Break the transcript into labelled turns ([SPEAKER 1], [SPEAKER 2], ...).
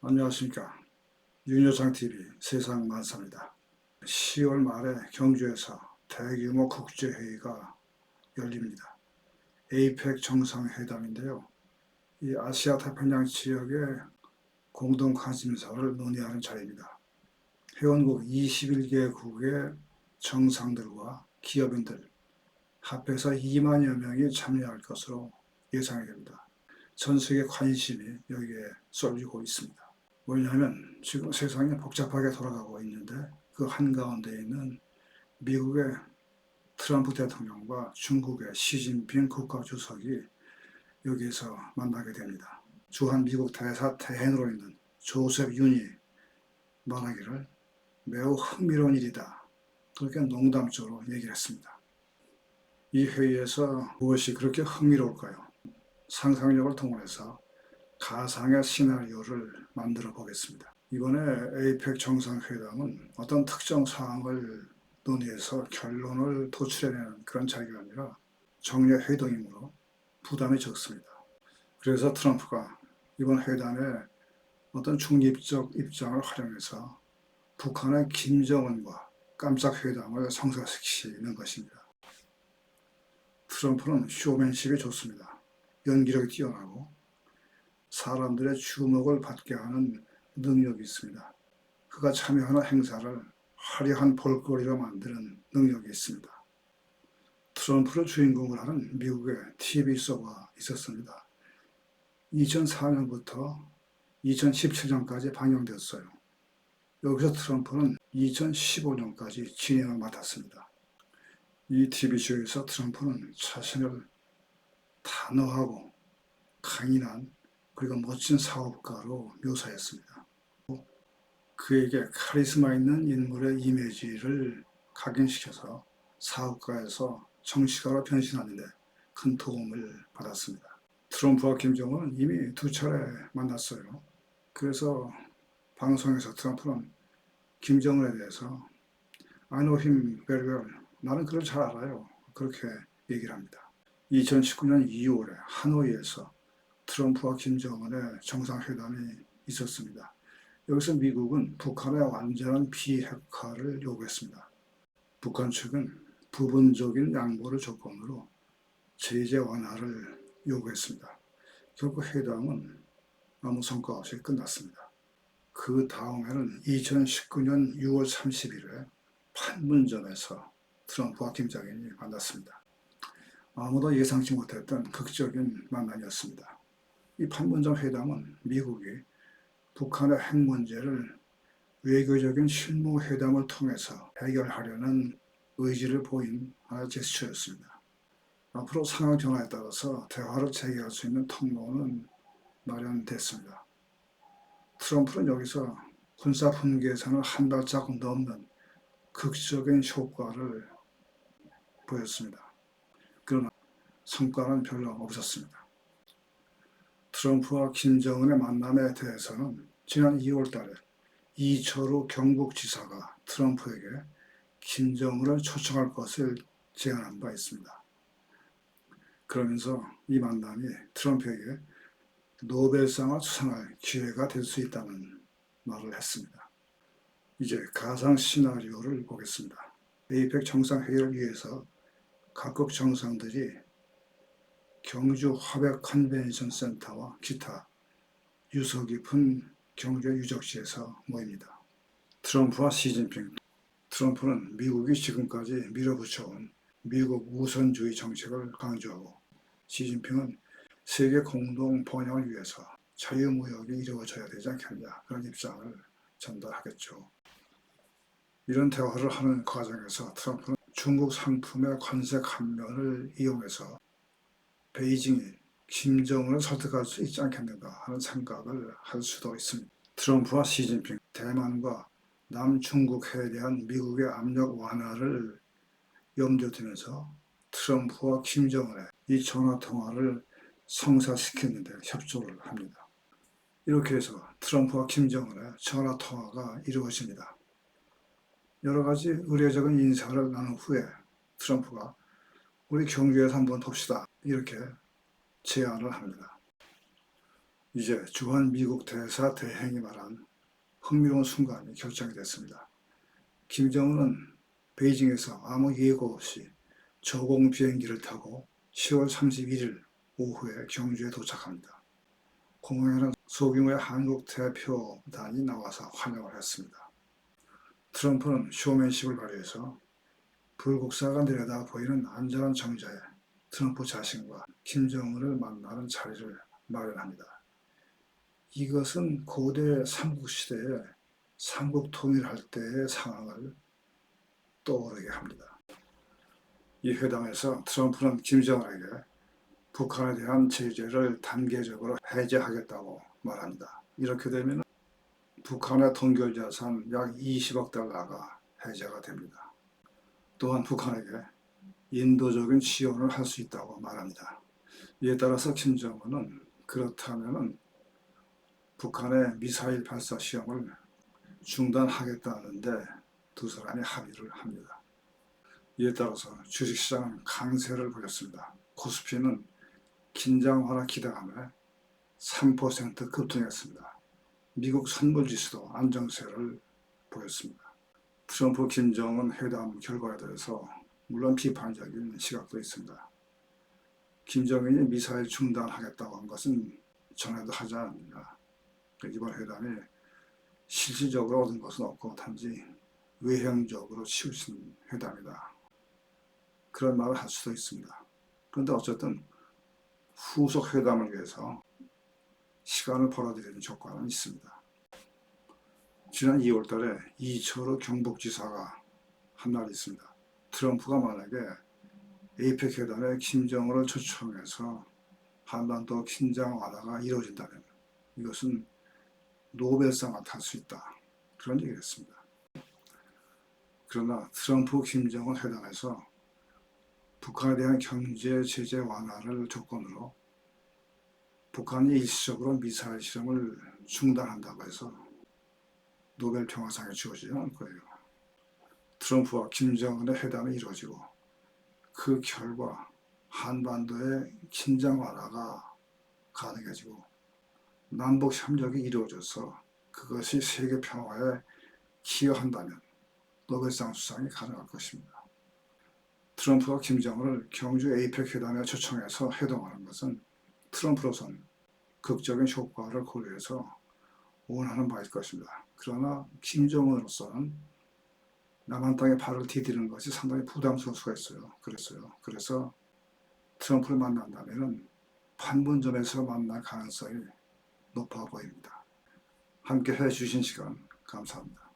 [SPEAKER 1] 안녕하십니까. 윤여상TV 세상만사입니다. 10월 말에 경주에서 대규모 국제회의가 열립니다. 에이펙 정상회담인데요. 이 아시아 태평양 지역의 공동 관심사를 논의하는 자리입니다. 회원국 21개국의 정상들과 기업인들 합해서 2만여 명이 참여할 것으로 예상이 됩니다. 전 세계 관심이 여기에 쏠리고 있습니다. 왜냐하면 지금 세상이 복잡하게 돌아가고 있는데 그 한가운데 있는 미국의 트럼프 대통령과 중국의 시진핑 국가주석이 여기에서 만나게 됩니다. 주한 미국 대사 대행으로 있는 조셉 윤이 말하기를 매우 흥미로운 일이다. 그렇게 농담적으로 얘기를 했습니다. 이 회의에서 무엇이 그렇게 흥미로울까요? 상상력을 동원해서 가상의 시나리오를 만들어 보겠습니다. 이번에 에이펙 정상회담은 어떤 특정 사항을 논의해서 결론을 도출해내는 그런 자리가 아니라 정례 회동이므로 부담이 적습니다. 그래서 트럼프가 이번 회담에 어떤 중립적 입장을 활용해서 북한의 김정은과 깜짝 회담을 성사시키는 것입니다. 트럼프는 쇼맨십이 좋습니다. 연기력이 뛰어나고 사람들의 주목을 받게 하는 능력이 있습니다. 그가 참여하는 행사를 화려한 볼거리로 만드는 능력이 있습니다. 트럼프를 주인공으로 하는 미국의 TV 쇼가 있었습니다. 2004년부터 2017년까지 방영됐어요. 여기서 트럼프는 2015년까지 진행을 맡았습니다. 이 TV쇼에서 트럼프는 자신을 단호하고 강인한 그리고 멋진 사업가로 묘사했습니다. 그에게 카리스마 있는 인물의 이미지를 각인시켜서 사업가에서 정치가로 변신하는 데 큰 도움을 받았습니다. 트럼프와 김정은은 이미 2차례 만났어요. 그래서 방송에서 트럼프는 김정은에 대해서 I know him very well. 나는 그를 잘 알아요. 그렇게 얘기를 합니다. 2019년 2월에 하노이에서 트럼프와 김정은의 정상회담이 있었습니다. 여기서 미국은 북한의 완전한 비핵화를 요구했습니다. 북한 측은 부분적인 양보를 조건으로 제재 완화를 요구했습니다. 결국 회담은 아무 성과 없이 끝났습니다. 그 다음에는 2019년 6월 30일에 판문점에서 트럼프와 김정은이 만났습니다. 아무도 예상치 못했던 극적인 만남이었습니다. 이 판문점 회담은 미국이 북한의 핵 문제를 외교적인 실무 회담을 통해서 해결하려는 의지를 보인 하나의 제스처였습니다. 앞으로 상황 변화에 따라서 대화를 재개할 수 있는 통로는 마련됐습니다. 트럼프는 여기서 군사 분계선을 한 발자국 넘는 극적인 효과를 보였습니다. 그러나 성과는 별로 없었습니다. 트럼프와 김정은의 만남에 대해서는 지난 2월 달에 이철우 경북지사가 트럼프에게 김정은을 초청할 것을 제안한 바 있습니다. 그러면서 이 만남이 트럼프에게 노벨상을 수상할 기회가 될 수 있다는 말을 했습니다. 이제 가상 시나리오를 보겠습니다. 에이펙 정상회의를 위해서 각국 정상들이 경주 화백 컨벤션 센터와 기타 유서 깊은 경주 유적지에서 모입니다. 트럼프와 시진핑. 트럼프는 미국이 지금까지 밀어붙여온 미국 우선주의 정책을 강조하고, 시진핑은 세계 공동 번영을 위해서 자유무역이 이루어져야 되지 않겠냐, 그런 입장을 전달하겠죠. 이런 대화를 하는 과정에서 트럼프는 중국 상품의 관세 감면을 이용해서 베이징이 김정은을 설득할 수 있지 않겠는가 하는 생각을 할 수도 있습니다. 트럼프와 시진핑, 대만과 남중국해에 대한 미국의 압력 완화를 염두에 두면서 트럼프와 김정은의 이 전화통화를 성사시키는 데 협조를 합니다. 이렇게 해서 트럼프와 김정은의 전화통화가 이루어집니다. 여러 가지 의례적인 인사를 나눈 후에 트럼프가 우리 경주에서 한번 봅시다, 이렇게 제안을 합니다. 이제 주한 미국 대사 대행이 말한 흥미로운 순간이 결정이 됐습니다. 김정은은 베이징에서 아무 예고 없이 저공 비행기를 타고 10월 31일 오후에 경주에 도착합니다. 공항에는 소규모의 한국 대표단이 나와서 환영을 했습니다. 트럼프는 쇼맨십을 발휘해서 불국사가 내려다 보이는 안전한 정자에 트럼프 자신과 김정은을 만나는 자리를 마련합니다. 이것은 고대 삼국시대에 삼국 통일할 때의 상황을 떠오르게 합니다. 이 회담에서 트럼프는 김정은에게 북한에 대한 제재를 단계적으로 해제하겠다고 말합니다. 이렇게 되면 북한의 동결자산 약 20억 달러가 해제가 됩니다. 또한 북한에게 인도적인 지원을 할 수 있다고 말합니다. 이에 따라서 김정은은 그렇다면 북한의 미사일 발사 시험을 중단하겠다는데 두 사람이 합의를 합니다. 이에 따라서 주식시장은 강세를 보였습니다. 코스피는 긴장 완화 기대감에 3% 급등했습니다. 미국 선물지수도 안정세를 보였습니다. 트럼프 김정은 회담 결과에 대해서 물론 비판적인 시각도 있습니다. 김정은이 미사일 중단하겠다고 한 것은 전에도 하지 않았느냐. 이번 회담이 실질적으로 얻은 것은 없고 단지 외형적으로 치우친 회담이다. 그런 말을 할 수도 있습니다. 그런데 어쨌든 후속 회담을 위해서 시간을 벌어들이는 조건은 있습니다. 지난 2월 달에 이철우 경북지사가 한 말이 있습니다. 트럼프가 만약에 에이펙 회담에 김정은을 초청해서 한반도 긴장 완화가 이루어진다면 이것은 노벨상을 탈 수 있다. 그런 얘기를 했습니다. 그러나 트럼프 김정은 회담에서 북한에 대한 경제 제재 완화를 조건으로 북한이 일시적으로 미사일 실험을 중단한다고 해서 노벨 평화상이 주어지지 않을 거예요. 트럼프와 김정은의 회담이 이루어지고 그 결과 한반도의 긴장 완화가 가능해지고 남북 협력이 이루어져서 그것이 세계 평화에 기여한다면 노벨상 수상이 가능할 것입니다. 트럼프와 김정은을 경주 에이펙 회담에 초청해서 회동하는 것은 트럼프로선 극적인 효과를 고려해서 원하는 바일 것입니다. 그러나 김정은으로서는 남한 땅에 발을 디디는 것이 상당히 부담스러울 수가 있어요. 그래서 트럼프를 만난다면 판문점에서 만날 가능성이 높아 보입니다. 함께 해주신 시간 감사합니다.